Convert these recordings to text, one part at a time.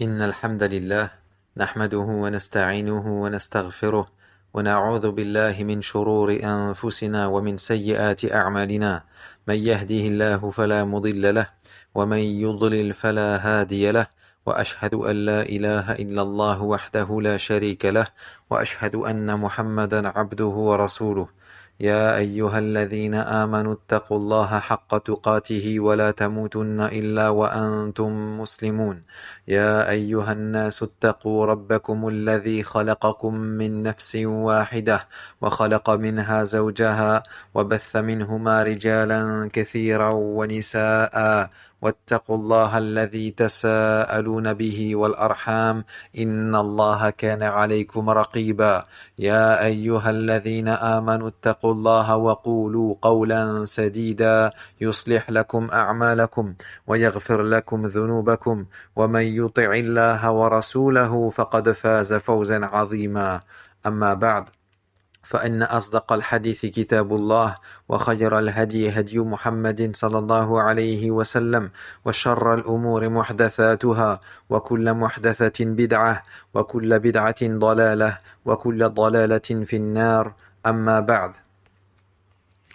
إن الحمد لله نحمده ونستعينه ونستغفره ونعوذ بالله من شرور أنفسنا ومن سيئات أعمالنا من يهده الله فلا مضل له ومن يضلل فلا هادي له وأشهد أن لا إله إلا الله وحده لا شريك له وأشهد أن محمدا عبده ورسوله يا أيها الذين آمنوا اتقوا الله حق تقاته ولا تموتن إلا وأنتم مسلمون يا أيها الناس اتقوا ربكم الذي خلقكم من نفس واحدة وخلق منها زوجها وبث منهما رجالا كثيرا ونساء واتقوا الله الذي تساءلون به والأرحام إن الله كان عليكم رقيبا يا أيها الذين آمنوا اتقوا الله وقولوا قولا سديدا يصلح لكم أعمالكم ويغفر لكم ذنوبكم ومن يطع الله ورسوله فقد فاز فوزا عظيما أما بعد فإن أصدق الحديث كتاب الله وخير الهدي هدي محمد صلى الله عليه وسلم وشر الأمور محدثاتها وكل محدثة بدعة وكل بدعة ضلالة وكل ضلالة في النار أما بعد.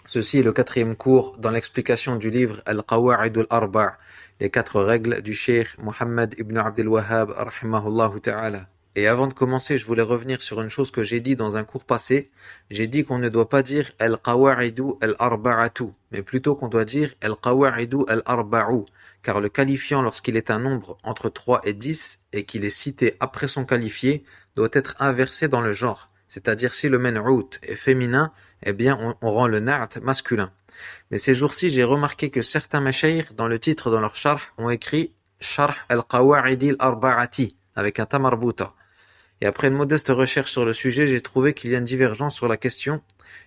Ceci est le quatrième cours dans l'explication du livre Al-Qawa'id al-Arba', les quatre règles du Cheikh Mohammed ibn Abdel Wahhab rahimahullah ta'ala. Et avant de commencer, je voulais revenir sur une chose que j'ai dit dans un cours passé. J'ai dit qu'on ne doit pas dire Al-Qawa'idu al-Arba'atu, mais plutôt qu'on doit dire Al-Qawa'idu al-Arba'u, car le qualifiant lorsqu'il est un nombre entre 3 et 10 et qu'il est cité après son qualifié doit être inversé dans le genre. C'est-à-dire si le men'out est féminin, eh bien on rend le na'at masculin. Mais ces jours-ci, j'ai remarqué que certains mashayikh, dans le titre dans leur sharh, ont écrit Sharh al-Qawa'idi al-Arba'ati, avec un ta marbuta. Et après une modeste recherche sur le sujet, j'ai trouvé qu'il y a une divergence sur la question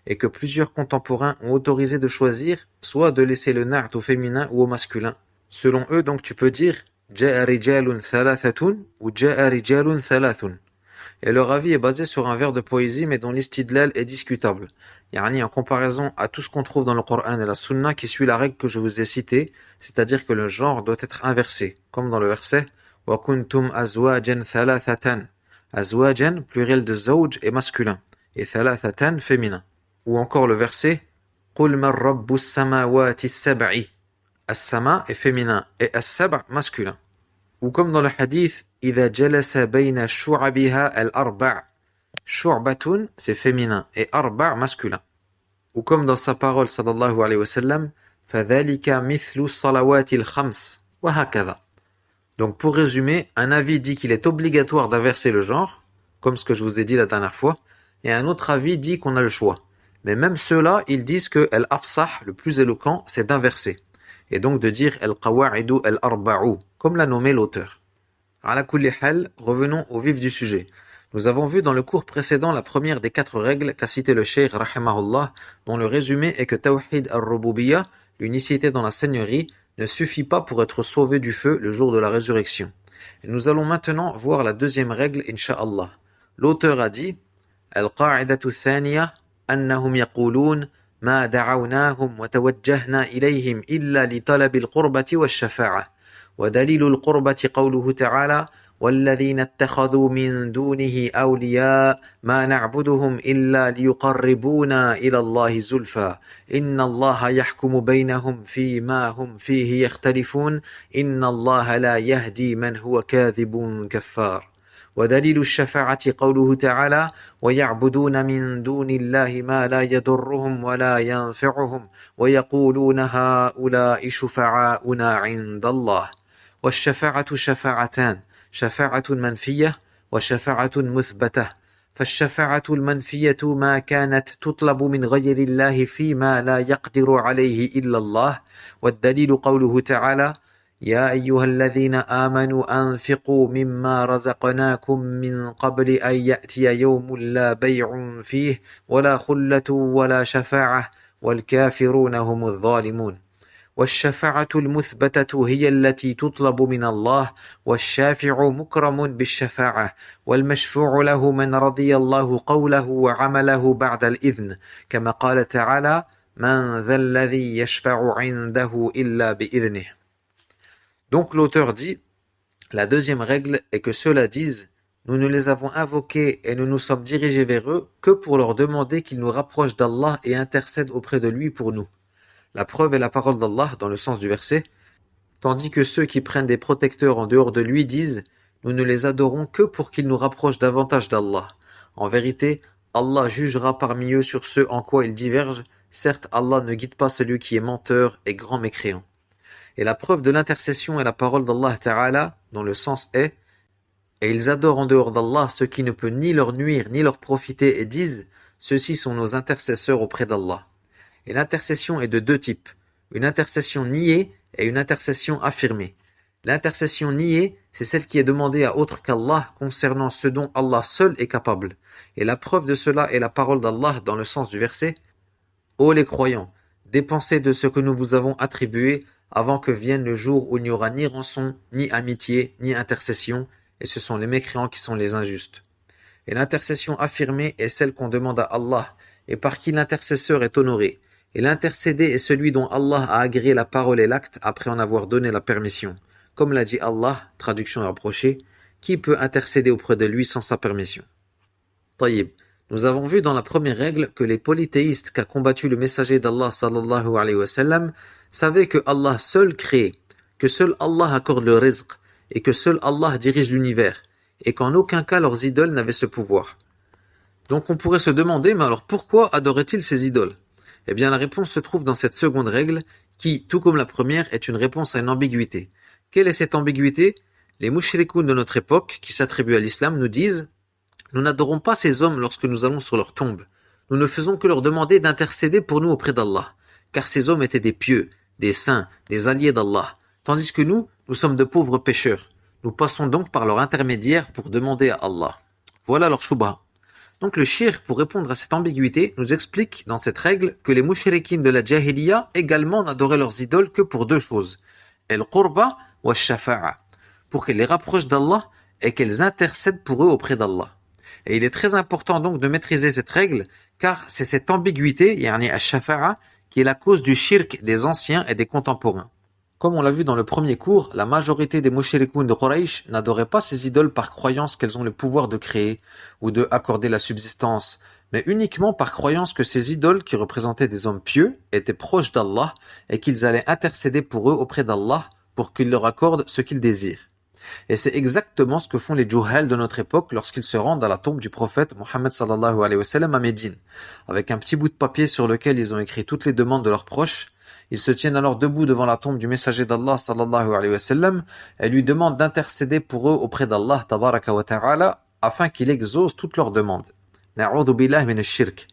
et que plusieurs contemporains ont autorisé de choisir soit de laisser le na'at au féminin ou au masculin. Selon eux, donc, tu peux dire Ja'a rijalun thalathatun ou Ja'a rijalun thalathun. Et leur avis est basé sur un vers de poésie mais dont l'istidlal est discutable. Yani en comparaison à tout ce qu'on trouve dans le Coran et la Sunna qui suit la règle que je vous ai citée, c'est-à-dire que le genre doit être inversé, comme dans le verset Wa kuntum azwajan thalathatan. Azwajan, pluriel de zawj est masculin, et thalathatan féminin. Ou encore le verset Qul man rabbus samawati as-sab'i. As-sama est féminin et as-sab' masculin. Ou comme dans le hadith Idha jalasa bayna shu'abiha al-arba'. Shu'batun, c'est féminin, et arba' masculin. Ou comme dans sa parole sallallahu alayhi wa sallam Fadhalika mithlu salawati al-khams. Wa hakadha. Donc pour résumer, un avis dit qu'il est obligatoire d'inverser le genre, comme ce que je vous ai dit la dernière fois, et un autre avis dit qu'on a le choix. Mais même ceux-là, ils disent que al-afsah, le plus éloquent, c'est d'inverser. Et donc de dire al-qawa'idu al-arba'u, comme l'a nommé l'auteur. Ala kulli hal, revenons au vif du sujet. Nous avons vu dans le cours précédent la première des 4 règles qu'a cité le Cheikh rahimahullah, dont le résumé est que Tawhid al-Rububiyya, l'unicité dans la seigneurie, ne suffit pas pour être sauvé du feu le jour de la résurrection. Et nous allons maintenant voir la deuxième règle, incha'Allah. L'auteur a dit Al-Qa'idatu thaniya, annahum yaqulun ma da'awnahum wa tawajjahna ilayhim illa li talabil qurbati wa shafa'a. Wa dalilul qurbati qawluhu ta'ala والذين اتخذوا من دونه أولياء ما نعبدهم إلا ليقربونا إلى الله زلفى إن الله يحكم بينهم فيما هم فيه يختلفون إن الله لا يهدي من هو كاذب كفار ودليل الشفاعة قوله تعالى ويعبدون من دون الله ما لا يضرهم ولا ينفعهم ويقولون هؤلاء شفعاؤنا عند الله والشفاعة شفاعتان شفاعة منفية وشفاعة مثبتة فالشفاعة المنفية ما كانت تطلب من غير الله فيما لا يقدر عليه إلا الله والدليل قوله تعالى يا أيها الذين آمنوا أنفقوا مما رزقناكم من قبل أن يأتي يوم لا بيع فيه ولا خلة ولا شفاعة والكافرون هم الظالمون والشفاعة المثبتة هي التي تطلب من الله والشافع مكرم بالشفاعة والمشفوع له من رضي الله قوله وعمله بعد الإذن كما قال تعالى من ذا الذي يشفع عنده إلا بإذنه. Donc l'auteur dit La deuxième règle est que ceux-là disent « Nous ne les avons invoqués et nous nous sommes dirigés vers eux que pour leur demander qu'ils nous rapprochent d'Allah et intercèdent auprès de lui pour nous. » La preuve est la parole d'Allah dans le sens du verset, tandis que ceux qui prennent des protecteurs en dehors de lui disent « Nous ne les adorons que pour qu'ils nous rapprochent davantage d'Allah. » En vérité, Allah jugera parmi eux sur ce en quoi ils divergent. Certes, Allah ne guide pas celui qui est menteur et grand mécréant. Et la preuve de l'intercession est la parole d'Allah Ta'ala, dont le sens est « Et ils adorent en dehors d'Allah ce qui ne peut ni leur nuire ni leur profiter et disent « Ceux-ci sont nos intercesseurs auprès d'Allah. » Et l'intercession est de deux types, une intercession niée et une intercession affirmée. L'intercession niée, c'est celle qui est demandée à autre qu'Allah concernant ce dont Allah seul est capable. Et la preuve de cela est la parole d'Allah dans le sens du verset « Ô les croyants, dépensez de ce que nous vous avons attribué avant que vienne le jour où il n'y aura ni rançon, ni amitié, ni intercession, et ce sont les mécréants qui sont les injustes. » Et l'intercession affirmée est celle qu'on demande à Allah, et par qui l'intercesseur est honoré. Et l'intercédé est celui dont Allah a agréé la parole et l'acte après en avoir donné la permission. Comme l'a dit Allah, traduction rapprochée, qui peut intercéder auprès de lui sans sa permission? Taïb. Nous avons vu dans la première règle que les polythéistes qu'a combattu le messager d'Allah sallallahu alayhi wa sallam savaient que Allah seul crée, que seul Allah accorde le rizq, et que seul Allah dirige l'univers, et qu'en aucun cas leurs idoles n'avaient ce pouvoir. Donc on pourrait se demander, mais alors pourquoi adoraient-ils ces idoles? Eh bien la réponse se trouve dans cette seconde règle qui, tout comme la première, est une réponse à une ambiguïté. Quelle est cette ambiguïté? Les mushrikoun de notre époque, qui s'attribuent à l'islam, nous disent « Nous n'adorons pas ces hommes lorsque nous allons sur leur tombe. Nous ne faisons que leur demander d'intercéder pour nous auprès d'Allah, car ces hommes étaient des pieux, des saints, des alliés d'Allah, tandis que nous sommes de pauvres pécheurs. Nous passons donc par leur intermédiaire pour demander à Allah. » Voilà leur shubha. Donc le shirk, pour répondre à cette ambiguïté, nous explique dans cette règle que les mushrikines de la Jahiliya également n'adoraient leurs idoles que pour deux choses, al-qurba wa shafa'a, pour qu'elles les rapprochent d'Allah et qu'elles intercèdent pour eux auprès d'Allah. Et il est très important donc de maîtriser cette règle, car c'est cette ambiguïté, yani al-shafa'a, qui est la cause du shirk des anciens et des contemporains. Comme on l'a vu dans le premier cours, la majorité des mushrikoun de Quraysh n'adoraient pas ces idoles par croyance qu'elles ont le pouvoir de créer ou de accorder la subsistance, mais uniquement par croyance que ces idoles qui représentaient des hommes pieux étaient proches d'Allah et qu'ils allaient intercéder pour eux auprès d'Allah pour qu'il leur accorde ce qu'ils désirent. Et c'est exactement ce que font les juhal de notre époque lorsqu'ils se rendent à la tombe du prophète Mohammed sallallahu alayhi wa sallam à Médine, avec un petit bout de papier sur lequel ils ont écrit toutes les demandes de leurs proches. Ils se tiennent alors debout devant la tombe du messager d'Allah sallallahu alayhi wa sallam et lui demandent d'intercéder pour eux auprès d'Allah tabaraka wa ta'ala afin qu'il exauce toutes leurs demandes. Na'udhu billah min ash-shirk.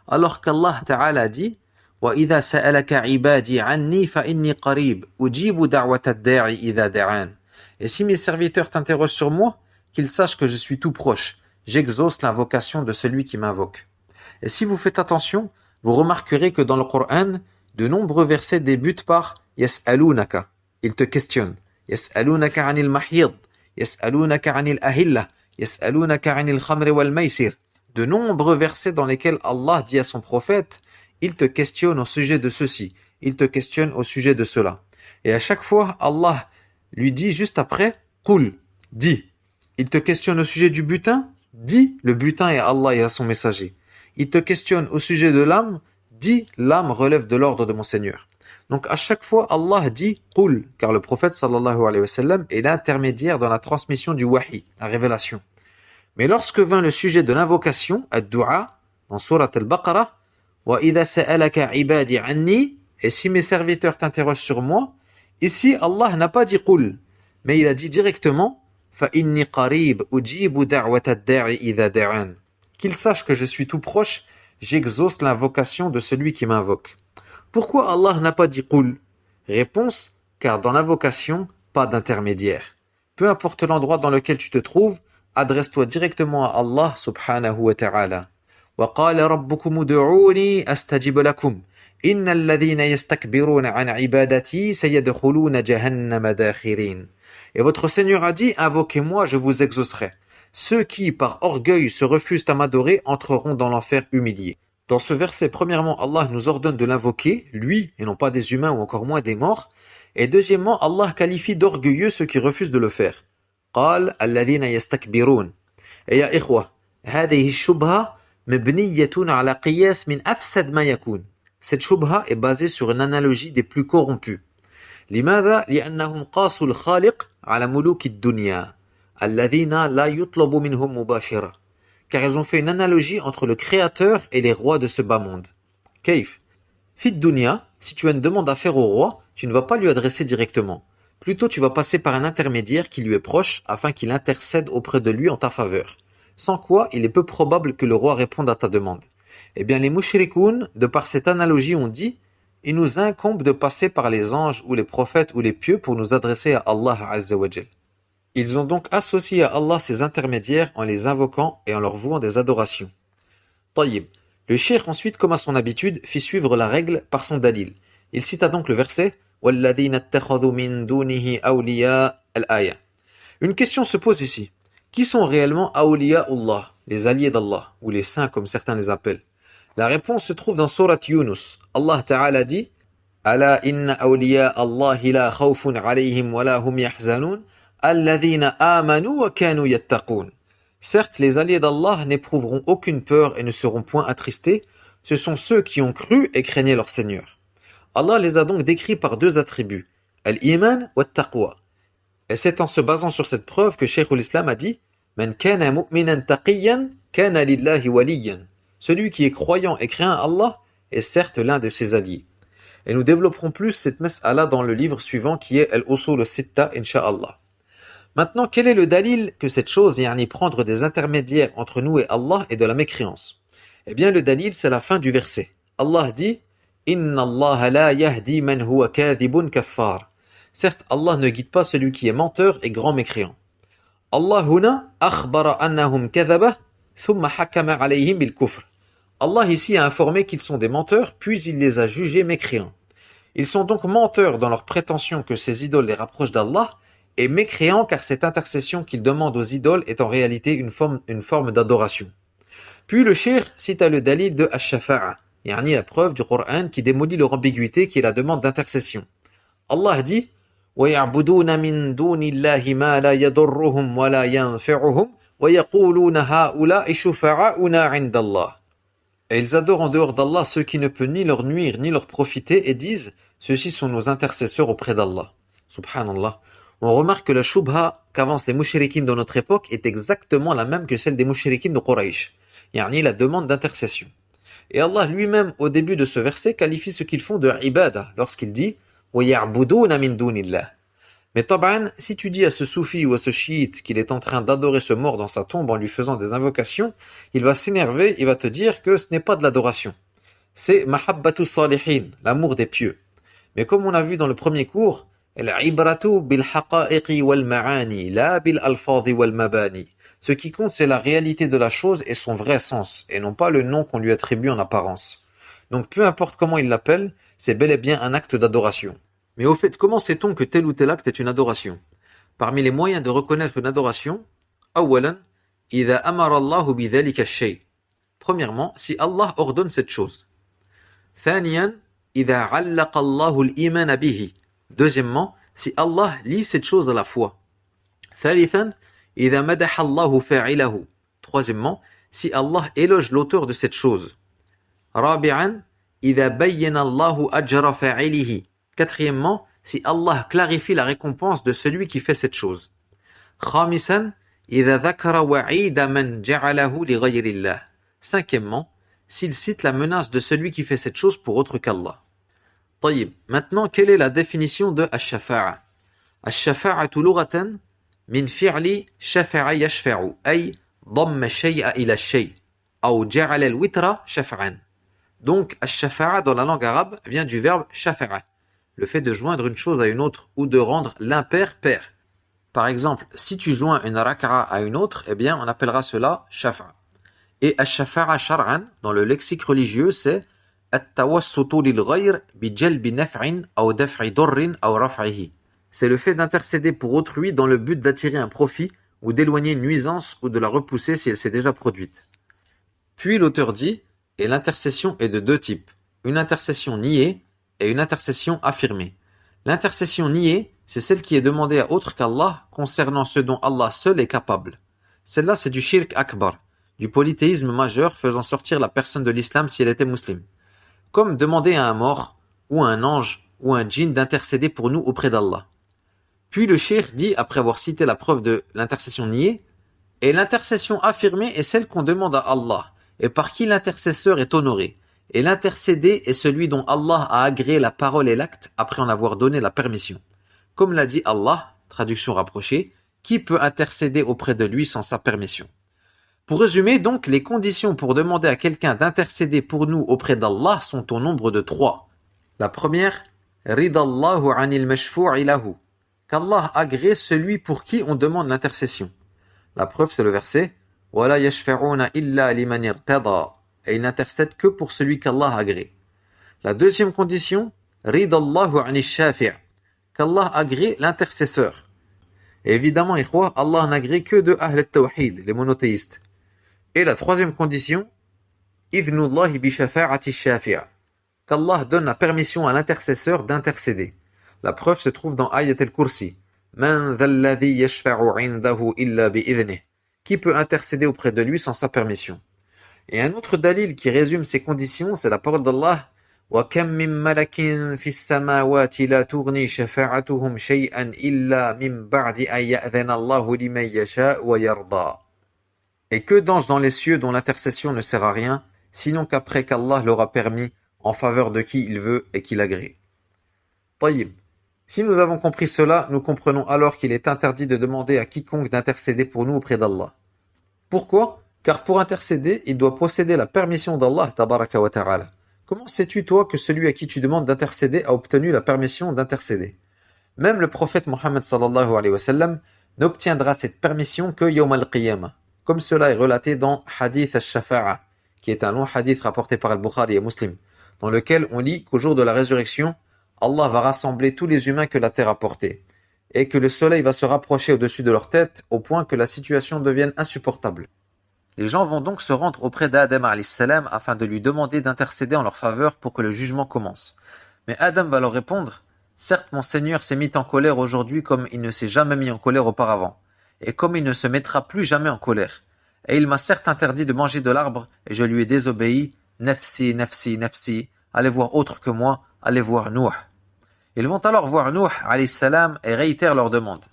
Alors qu'Allah ta'ala dit wa idha sa'alaka ibadi anni fa inni qarib ujibu da'wata ad-da'i idha da'an. Et si mes serviteurs t'interrogent sur moi, qu'ils sachent que je suis tout proche, j'exauce l'invocation de celui qui m'invoque. Et si vous faites attention, vous remarquerez que dans le Coran, de nombreux versets débutent par « Yas'alunaka » ils te questionnent. « Yas'alunaka anil mahid »« Yas'alunaka anil ahillah »« Yas'alunaka anil khamri wal maysir » De nombreux versets dans lesquels Allah dit à son prophète « Il te questionne au sujet de ceci, il te questionne au sujet de cela. » Et à chaque fois, Allah lui dit juste après « Qul » dis. Il te questionne au sujet du butin, dis le butin est à Allah et à son messager. Il te questionne au sujet de l'âme, dis l'âme relève de l'ordre de mon Seigneur. Donc à chaque fois Allah dit Qul, car le prophète sallallahu alayhi wa sallam est l'intermédiaire dans la transmission du wahi, la révélation. Mais lorsque vint le sujet de l'invocation, ad-du'a, dans sourate al-Baqarah, wa idha sa'alaka ibadi anni, et si mes serviteurs t'interrogent sur moi, ici Allah n'a pas dit Qul, mais il a dit directement fa inni qarib ujibu da'wata ad-da'i idha da'an. Qu'il sache que je suis tout proche, j'exauce l'invocation de celui qui m'invoque. Pourquoi Allah n'a pas dit Qul? Réponse, car dans l'invocation, pas d'intermédiaire. Peu importe l'endroit dans lequel tu te trouves, adresse-toi directement à Allah subhanahu wa ta'ala. Wa qala rabbukum ud'uni astajib lakum. Innal ladhina yastakbiruna an ibadati sayadkhuluna jahannama dakhirin. Et votre Seigneur a dit, invoquez-moi, je vous exaucerai. Ceux qui, par orgueil, se refusent à m'adorer entreront dans l'enfer humiliés. Dans ce verset, premièrement, Allah nous ordonne de l'invoquer, lui, et non pas des humains ou encore moins des morts. Et deuxièmement, Allah qualifie d'orgueilleux ceux qui refusent de le faire. قال الذين يستكبرون. Et يا إخوة هذه الشبهة مبنية على قياس من أفسد ما يكون. Cette shubha est basée sur une analogie des plus corrompus. لماذا؟ لأنهم قاسوا الخالق على ملوك الدنيا الذين لا يطلب منهم مباشرة. Car ils ont fait une analogie entre le créateur et les rois de ce bas monde. كيف؟ في الدنيا, si tu as une demande à faire au roi, tu ne vas pas lui adresser directement. Plutôt, tu vas passer par un intermédiaire qui lui est proche afin qu'il intercède auprès de lui en ta faveur. Sans quoi, il est peu probable que le roi réponde à ta demande. Eh bien, les mushrikoun, de par cette analogie, ont dit « Il nous incombe de passer par les anges ou les prophètes ou les pieux pour nous adresser à Allah Azza wa Jal. » Ils ont donc associé à Allah ces intermédiaires en les invoquant et en leur vouant des adorations. Tayyib. Le cheikh ensuite, comme à son habitude, fit suivre la règle par son dalil. Il cita donc le verset « وَالَّذِينَ اتَّخَذُوا مِن دُونِهِ أَوْلِيَاءَ الْآيَةِ. Une question se pose ici. Qui sont réellement awliyaullah, les alliés d'Allah, ou les saints comme certains les appellent? La réponse se trouve dans Surat Yunus. Allah Ta'ala dit أَلَا إِنَّ أَوْلِيَاءَ اللَّهِ لَا خَوْفٌ عَلَيْهِمْ وَلَا هُمْ يَحْزَنُونَ الَّذِينَ آمَنُوا وَكَانُوا يَتَّقُونَ. Certes, les alliés d'Allah n'éprouveront aucune peur et ne seront point attristés. Ce sont ceux qui ont cru et craignaient leur Seigneur. Allah les a donc décrits par deux attributs, al-iman wa taqwa. Et c'est en se basant sur cette preuve que Cheikh l'Islam a dit Man kana mu'minan taqiyyan kana lillahi waliyan. Celui qui est croyant et craint Allah est certes l'un de ses alliés. Et nous développerons plus cette mas'ala dans le livre suivant qui est Al-Usul al-Sitta, Inch'Allah. Maintenant, quel est le dalil que cette chose, yani prendre des intermédiaires entre nous et Allah, est de la mécréance? Eh bien, le dalil, c'est la fin du verset. Allah dit Inna Allah la yahdi man huwa kadhibun kaffar. Certes, Allah ne guide pas celui qui est menteur et grand mécréant. Allah huna akhbara annahum kadhabah thumma hakama alayhim bil kufr. Allah ici a informé qu'ils sont des menteurs, puis il les a jugés mécréants. Ils sont donc menteurs dans leur prétention que ces idoles les rapprochent d'Allah, et mécréants car cette intercession qu'ils demandent aux idoles est en réalité une forme d'adoration. Puis le cheikh cita le dalil de Ash-Shafa'a, yani la preuve du Coran qui démolit leur ambiguïté qui est la demande d'intercession. Allah dit وَيَعْبُدُونَ مِن دُونِ اللَّهِ مَا لَا يَضُرُّهُمْ وَلَا يَنْفِعُهُمْ وَيَقُولُونَ هَؤُلَاءِ شُفَعَاؤُنَا عِندَ اللَّهِ. Et ils adorent en dehors d'Allah ceux qui ne peuvent ni leur nuire ni leur profiter et disent ceux-ci sont nos intercesseurs auprès d'Allah. Subhanallah. On remarque que la shubha qu'avancent les mouchriquines de notre époque est exactement la même que celle des mouchriquines de Quraysh, yani la demande d'intercession. Et Allah lui-même, au début de ce verset, qualifie ce qu'ils font de ibadah lorsqu'il dit وَيَعْبُدُونَ مِن دُونِ اللَّهِ. Mais taban, si tu dis à ce soufi ou à ce chiite qu'il est en train d'adorer ce mort dans sa tombe en lui faisant des invocations, il va s'énerver, il va te dire que ce n'est pas de l'adoration. C'est mahabbatu salihin, l'amour des pieux. Mais comme on a vu dans le premier cours, al-ibratu bil haqa'iqi wal ma'ani, la bil alfadhi wal mabani. Ce qui compte, c'est la réalité de la chose et son vrai sens, et non pas le nom qu'on lui attribue en apparence. Donc peu importe comment il l'appelle, c'est bel et bien un acte d'adoration. Mais au fait, comment sait-on que tel ou tel acte est une adoration? Parmi les moyens de reconnaître une adoration, أولاً, إذا أمر الله بذلك الشيء. Premièrement, si Allah ordonne cette chose. ثانياً, إذا علق الله الإيمان به. Deuxièmement, si Allah lie cette chose à la foi. ثالثاً, إذا مدح الله فاعله. Troisièmement, si Allah éloge l'auteur de cette chose. رابعاً, إذا بين الله أجر فاعله. Quatrièmement, si Allah clarifie la récompense de celui qui fait cette chose. خامساً, إذا ذكر وعيد من جعله لغير الله. Cinquièmement, s'il cite la menace de celui qui fait cette chose pour autre qu'Allah. طيب, maintenant, quelle est la définition de الشفاعة? الشفاعة لغة من فعل شفع يشفع أي ضم الشيء إلى الشيء أو جعل الوتر شفعا. Donc, الشفاعة dans la langue arabe vient du verbe شفع, le fait de joindre une chose à une autre ou de rendre l'impair pair. Par exemple, si tu joins une raka'a à une autre, eh bien, on appellera cela shafa. Et ash-shafa'a shar'an, dans le lexique religieux, c'est at-tawassutu lil-ghayr bi jalbi naf'in aw daf'i darrin aw raf'ihi. C'est le fait d'intercéder pour autrui dans le but d'attirer un profit ou d'éloigner une nuisance ou de la repousser si elle s'est déjà produite. Puis l'auteur dit, et l'intercession est de deux types, une intercession niée et une intercession affirmée. L'intercession niée, c'est celle qui est demandée à autre qu'Allah concernant ce dont Allah seul est capable. Celle-là, c'est du shirk akbar, du polythéisme majeur faisant sortir la personne de l'islam si elle était musulmane. Comme demander à un mort, ou à un ange, ou à un djinn d'intercéder pour nous auprès d'Allah. Puis le cheikh dit, après avoir cité la preuve de l'intercession niée, et l'intercession affirmée est celle qu'on demande à Allah, et par qui l'intercesseur est honoré. Et l'intercédé est celui dont Allah a agréé la parole et l'acte après en avoir donné la permission. Comme l'a dit Allah, traduction rapprochée, qui peut intercéder auprès de lui sans sa permission? Pour résumer donc, les conditions pour demander à quelqu'un d'intercéder pour nous auprès d'Allah sont au nombre de 3. La première, Ridallahu anil mashfu'i lahu, qu'Allah agrée celui pour qui on demande l'intercession. La preuve, c'est le verset Wala yashfa'una illa liman irtada, et il n'intercède que pour celui qu'Allah agrée. La deuxième condition, Ridallahu anil shafi', qu'Allah agrée l'intercesseur. Et évidemment, ikhwa, Allah n'agrée que de Ahl al-Tawhid, les monothéistes. Et la troisième condition, Idhnullahi bi shafa'ati shafi'a, qu'Allah donne la permission à l'intercesseur d'intercéder. La preuve se trouve dans Ayat al-Kursi. Man dhalladhi yashfa'u 'indahu illa bi'idhnih. Qui peut intercéder auprès de lui sans sa permission? Et un autre dalil qui résume ces conditions, c'est la parole d'Allah وَكَمْ مِنْ مَلَكٍ فِي السَّمَاوَاتِ لَا تُغْنِي شَفَاعَتُهُمْ شَيْئًا إِلَّا مِنْ بَعْدِ أَنْ يَأْذَنَ اللَّهُ لِمَنْ يَشَاءُ وَيَرْضَى. Et que d'anges dans les cieux dont l'intercession ne sert à rien, sinon qu'après qu'Allah leur a permis en faveur de qui il veut et qu'il agrée. Tayyib. Si nous avons compris cela, nous comprenons alors qu'il est interdit de demander à quiconque d'intercéder pour nous auprès d'Allah. Pourquoi? Car pour intercéder, il doit posséder la permission d'Allah tabaraka wa ta'ala. Comment sais-tu toi que celui à qui tu demandes d'intercéder a obtenu la permission d'intercéder? Même le prophète Mohammed sallallahu alayhi wa sallam n'obtiendra cette permission que yawm al-qiyamah, comme cela est relaté dans Hadith al-Shafa'a, qui est un long hadith rapporté par Al-Bukhari et Muslim, dans lequel on lit qu'au jour de la résurrection, Allah va rassembler tous les humains que la terre a portés, et que le soleil va se rapprocher au-dessus de leur tête au point que la situation devienne insupportable. Les gens vont donc se rendre auprès d'Adam alayhi salam afin de lui demander d'intercéder en leur faveur pour que le jugement commence. Mais Adam va leur répondre « Certes, mon Seigneur s'est mis en colère aujourd'hui comme il ne s'est jamais mis en colère auparavant, et comme il ne se mettra plus jamais en colère. Et il m'a certes interdit de manger de l'arbre, et je lui ai désobéi. Nafsi, nafsi, nafsi. Allez voir autre que moi, allez voir Nuh. » Ils vont alors voir Nuh alayhi salam et réitèrent leur demande.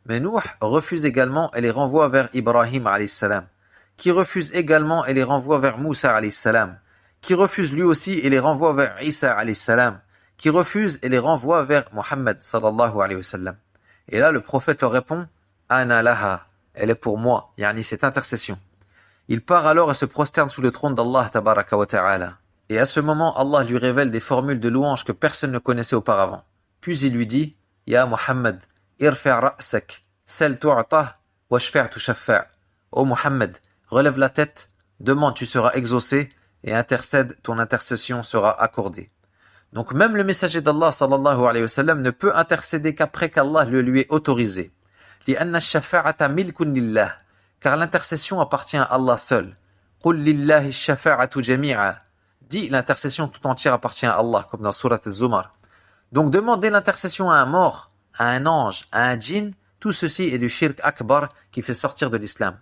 Mais Nuh refuse également et les renvoie vers Ibrahim alayhi salam, qui refuse également et les renvoie vers Moussa alayhi salam, qui refuse lui aussi et les renvoie vers Isa alayhi salam, qui refuse et les renvoie vers Muhammad sallallahu alayhi wa sallam. Et là le prophète leur répond Ana laha, elle est pour moi, yani cette intercession. Il part alors et se prosterne sous le trône d'Allah tabaraka wa ta'ala. Et à ce moment, Allah lui révèle des formules de louange que personne ne connaissait auparavant. Puis il lui dit Ya Muhammad, irfi' ra'sak, sal tu'tah, washfi' tushaffa'. Ô Muhammad, relève la tête, demande, tu seras exaucé, et intercède, ton intercession sera accordée. Donc même le messager d'Allah sallallahu alayhi wa sallam ne peut intercéder qu'après qu'Allah le lui ait autorisé. لِأَنَّ الشَّفَاعَةَ مِلْكٌ لِلَّهِ, car l'intercession appartient à Allah seul. قُلْ لِلَّهِ الشَّفَاعَةُ جَمِيعًا, dit l'intercession tout entière appartient à Allah, comme dans Surat Az-Zumar. Donc demander l'intercession à un mort, à un ange, à un djinn, tout ceci est du shirk akbar qui fait sortir de l'islam.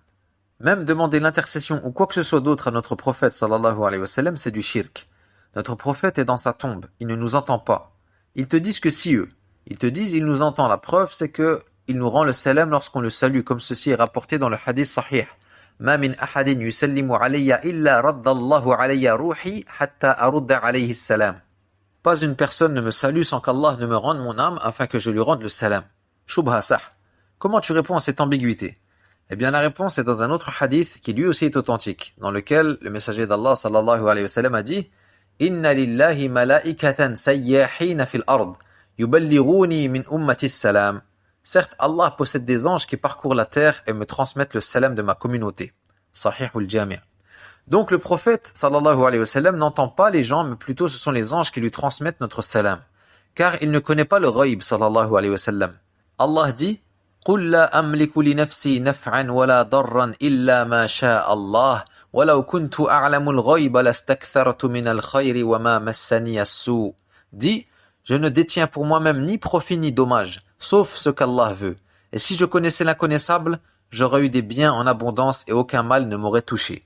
Même demander l'intercession ou quoi que ce soit d'autre à notre prophète sallallahu alayhi wa sallam, c'est du shirk. Notre prophète est dans sa tombe, il ne nous entend pas. Ils te disent que si eux, ils te disent il nous entend, la preuve c'est que il nous rend le salam lorsqu'on le salue, comme ceci est rapporté dans le hadith sahih. Ma min ahadin yusallimu alayya illa raddallahu alayya ruhi hatta arudda alayhi salam. Pas une personne ne me salue sans qu'Allah ne me rende mon âme afin que je lui rende le salam. Shubha sah. Comment tu réponds à cette ambiguïté? Eh bien la réponse est dans un autre hadith qui lui aussi est authentique, dans lequel le messager d'Allah sallallahu alayhi wa sallam a dit Inna lillahi malaikatan sayyahina fil ard, yuballighuni min ummati salam. Certes, Allah possède des anges qui parcourent la terre et me transmettent le salam de ma communauté. Sahih al-Jami'. Donc le prophète sallallahu alayhi wa sallam n'entend pas les gens, mais plutôt ce sont les anges qui lui transmettent notre salam. Car il ne connaît pas le ghaib sallallahu alayhi wa sallam. Allah dit قُلْ لَا أَمْلِكُ لِنَفْسِي نَفْعًا وَلَا ضَرًّا إِلَّا مَا شَاءَ اللَّهُ وَلَوْ كُنْتُ أَعْلَمُ الْغَيْبَ لَاسْتَكْثَرْتُ مِنَ الْخَيْرِ وَمَا مَسَّنِيَ السُّوءُ. Dit, Je ne détiens pour moi-même ni profit ni dommage, sauf ce qu'Allah veut. Et si je connaissais l'inconnaissable, j'aurais eu des biens en abondance et aucun mal ne m'aurait touché.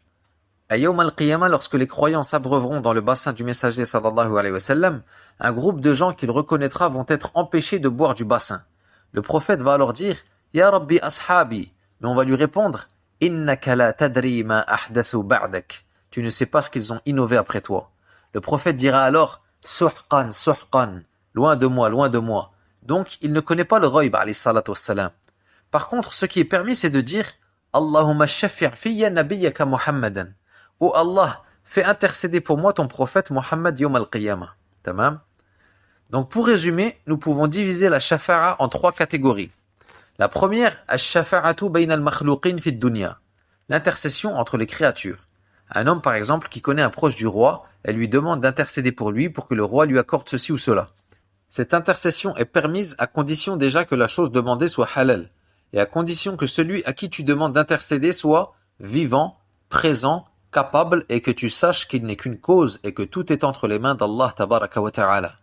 À Yawm al-Qiyamah, lorsque les croyants s'abreuveront dans le bassin du messager sallallahu alayhi wa sallam, un groupe de gens qu'il reconnaîtra vont être empêchés de boire du bassin. Le prophète va alors dire « Ya Rabbi ashabi » mais on va lui répondre « Innaka la tadri ma ahdathu ba'dak » Tu ne sais pas ce qu'ils ont innové après toi. Le prophète dira alors « Suhqan, suhqan » Loin de moi, loin de moi. Donc, il ne connaît pas le ghaib alayhi salatu wassalam. Par contre, ce qui est permis, c'est de dire « Allahumma shaffi' fiyya nabiyyaka Muhammadan » Oh Allah, fais intercéder pour moi ton prophète Muhammad Yawm al-Qiyamah. Tamam. Donc pour résumer, nous pouvons diviser la shafa'a en 3 catégories. La première, ash-shafa'atu bayna al-makhluqin fi ad-dunya. L'intercession entre les créatures. Un homme par exemple qui connaît un proche du roi, elle lui demande d'intercéder pour lui pour que le roi lui accorde ceci ou cela. Cette intercession est permise à condition déjà que la chose demandée soit halal et à condition que celui à qui tu demandes d'intercéder soit vivant, présent, capable et que tu saches qu'il n'est qu'une cause et que tout est entre les mains d'Allah tabaraka wa ta'ala.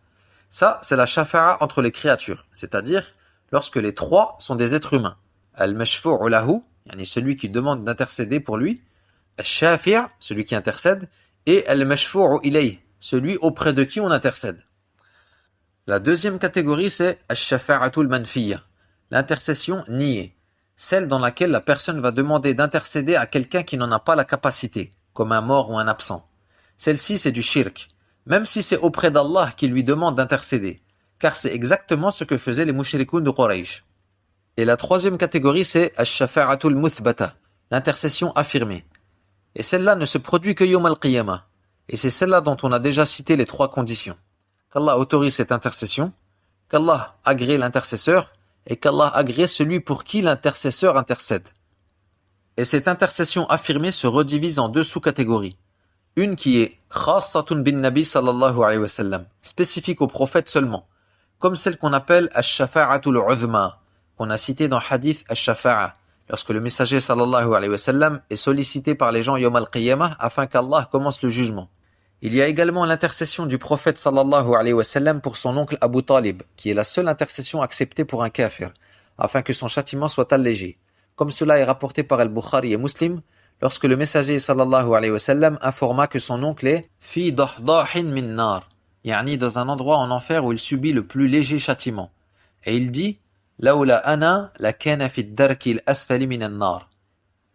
Ça, c'est la shafa'a entre les créatures, c'est-à-dire lorsque les 3 sont des êtres humains. Al-mashfu'u lahu, yani celui qui demande d'intercéder pour lui, al-shafi', celui qui intercède, et al-mashfu'u ilayh, celui auprès de qui on intercède. La deuxième catégorie, c'est al-shafa'atu al-manfiyya, l'intercession niée, celle dans laquelle la personne va demander d'intercéder à quelqu'un qui n'en a pas la capacité, comme un mort ou un absent. Celle-ci, c'est du shirk, même si c'est auprès d'Allah qu'il lui demande d'intercéder, car c'est exactement ce que faisaient les mushrikoun de Quraysh. Et la troisième catégorie, c'est ash-shafa'atul muthbata, l'intercession affirmée. Et celle-là ne se produit que Yawm al-Qiyamah. Et c'est celle-là dont on a déjà cité les 3 conditions. Qu'Allah autorise cette intercession, qu'Allah agrée l'intercesseur, et qu'Allah agrée celui pour qui l'intercesseur intercède. Et cette intercession affirmée se redivise en 2 sous-catégories. Une qui est khassatun bin nabi sallallahu alayhi wa sallam, spécifique au prophète seulement, comme celle qu'on appelle ash-shafa'atul uzma, qu'on a cité dans hadith ash-shafa'a, lorsque le messager sallallahu alayhi wa sallam est sollicité par les gens yawm al-qiyamah afin qu'Allah commence le jugement. Il y a également l'intercession du prophète sallallahu alayhi wa sallam pour son oncle Abu Talib, qui est la seule intercession acceptée pour un kafir, afin que son châtiment soit allégé. Comme cela est rapporté par Al-Bukhari et Muslim, lorsque le messager sallallahu alayhi wa sallam informa que son oncle est « fi dahdahin min nar », yani dans un endroit en enfer où il subit le plus léger châtiment. Et il dit « Laoula ana la kana fi darki al-asfali min an-nar ».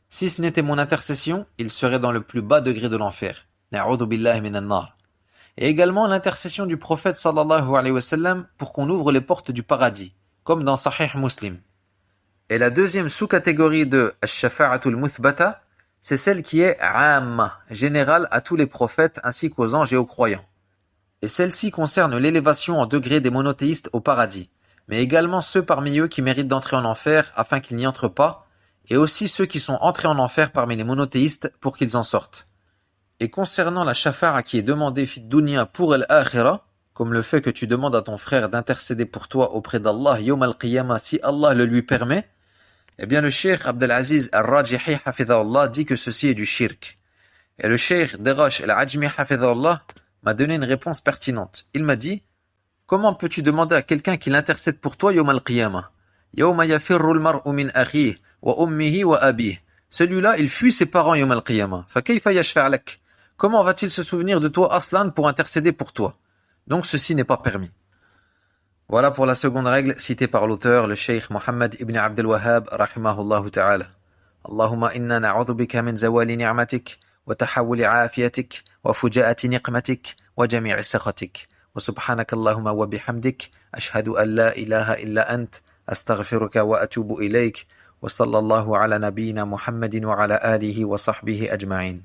Si ce n'était mon intercession, il serait dans le plus bas degré de l'enfer. Na'udhu billahi min an-nar. Et également l'intercession du prophète sallallahu alayhi wa sallam pour qu'on ouvre les portes du paradis, comme dans Sahih Muslim. Et la deuxième sous-catégorie de ash-shafa'atul muthbata, c'est celle qui est amma, générale à tous les prophètes ainsi qu'aux anges et aux croyants. Et celle-ci concerne l'élévation en degré des monothéistes au paradis, mais également ceux parmi eux qui méritent d'entrer en enfer afin qu'ils n'y entrent pas, et aussi ceux qui sont entrés en enfer parmi les monothéistes pour qu'ils en sortent. Et concernant la shafa'a qui est demandée fi dunya pour al-akhirah, comme le fait que tu demandes à ton frère d'intercéder pour toi auprès d'Allah yawm al-qiyamah si Allah le lui permet, eh bien le cheikh Abdelaziz al-Rajihi hafidhahullah dit que ceci est du shirk. Et le cheikh Derash al-Ajmi hafidhahullah m'a donné une réponse pertinente. Il m'a dit, comment peux-tu demander à quelqu'un qu'il intercède pour toi yawm al-qiyamah? Yawma yafirru al-mar'u min akhihi wa ummihi wa abihi. Celui-là, il fuit ses parents yawm al-qiyamah. Fa kayfa yashfa' lak? Comment va-t-il se souvenir de toi aslan pour intercéder pour toi? Donc ceci n'est pas permis. Voilà pour la seconde règle citée par l'auteur, le Cheikh Mohammed ibn Abdel Wahhab, rahimahullah ta'ala. Allahumma inna na'udhu bika min zawali ni'matik, wa tahawuli afiyatik, wa fuja'ati niqmatik, wa jami'i sakhatik. Wa subhanaka Allahumma wa bihamdik, ashhadu an la ilaha illa ant, astaghfiruka wa atubu ilayk, wa sallallahu ala nabiyyina Muhammadin wa ala alihi wa sahbihi ajma'in.